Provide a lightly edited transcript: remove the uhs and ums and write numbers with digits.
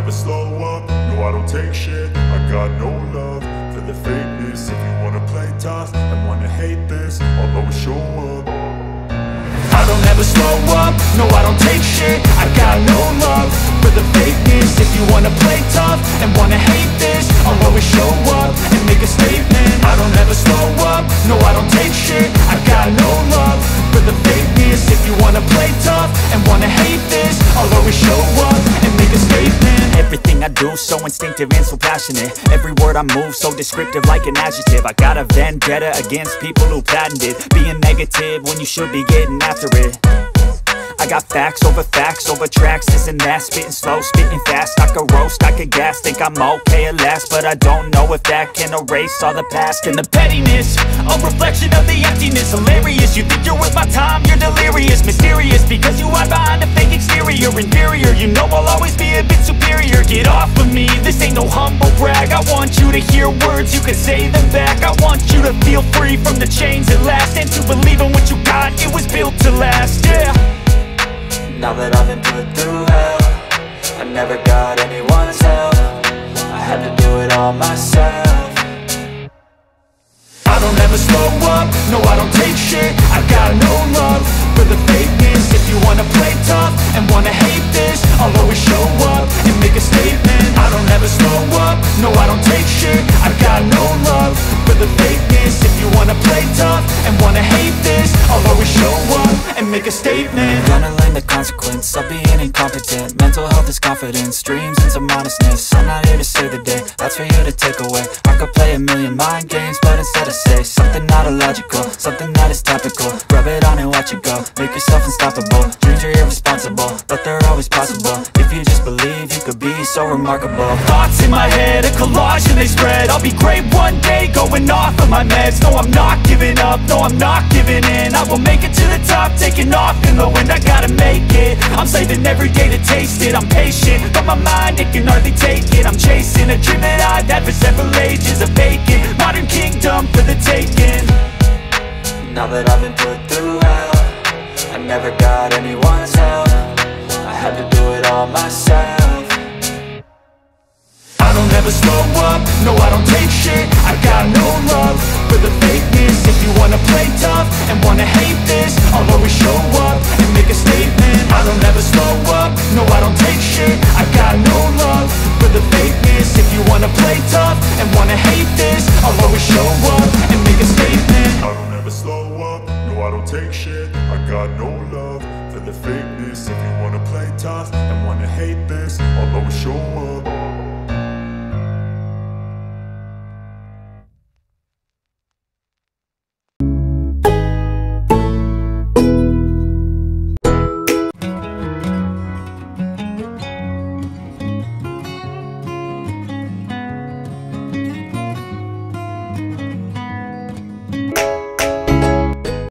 never slow up, no I don't take shit. I got no love for the fakeness. If you wanna play tough and wanna hate this, I'll always show up. I don't ever slow up, no I don't take shit. I got no love for the fakeness. If you wanna play tough and wanna hate this, I'll always show up and make a statement. I don't ever slow up, no I don't take shit. I got no love for the fakeness. If you wanna play tough and wanna hate this, I'll always show up and make a statement. Everything I do so instinctive and so passionate. Every word I move so descriptive like an adjective. I got a vendetta against people who patented being negative when you should be getting after it. I got facts over tracks, this and that. Spitting slow, spitting fast. I could roast, I could gas. Think I'm okay at last, but I don't know if that can erase all the past. And the pettiness, a reflection of the emptiness. Hilarious, you think you're worth my time, you're delirious. Mysterious, because you hide behind a fake exterior. Inferior, you know I'll always be a bit superior. Get off of me, this ain't no humble brag. I want you to hear words, you can say them back. I want you to feel free from the chains at last, and to believe in what you got, it was built to last, yeah. Now that I've been put through hell, I never got anyone's help. I had to do it all myself. I don't ever slow up, no I don't take shit. I got no love for the fakeness. If you wanna play tough and wanna hate this, I'll always show up and make a statement. I don't ever slow up, no I don't take shit. I got no love for the fakeness. If you wanna play tough and wanna hate this, I'll always show up and make a statement. Gonna learn the consequence of being incompetent. Mental health is confidence, dreams and some honestness. I'm not here to save the day, that's for you to take away. I could play a million mind games, but instead I say something not illogical, something that is topical. Rub it on and watch it go, make yourself unstoppable. Dreams are irresponsible, but they're always possible. If you just believe, you could be so remarkable. Thoughts in my head, a collage and they spread. I'll be great one day, going off of my meds. No, I'm not giving up, no, I'm not giving in. I will make it to the top, taking off in the wind. I gotta make it, I'm saving every day to taste it. I'm patient, but my mind, it can hardly take it. I'm chasing a dream that I've had for several ages. A vacant, modern kingdom for the taking. Now that I've been put through hell, I never got anyone's help. I had to do it all myself. I don't ever slow up, no I don't take shit. I got no love for the fakeness. If you wanna play tough and wanna hate this, I'll always show up and make a statement. I don't ever slow up, no I don't take shit. I got no love for the fakeness. If you wanna play tough and wanna hate this, I'll always show up and make a statement. I don't ever slow up, no I don't take shit. I got no love for the fakeness. If you wanna play tough and wanna hate this, I'll always show up.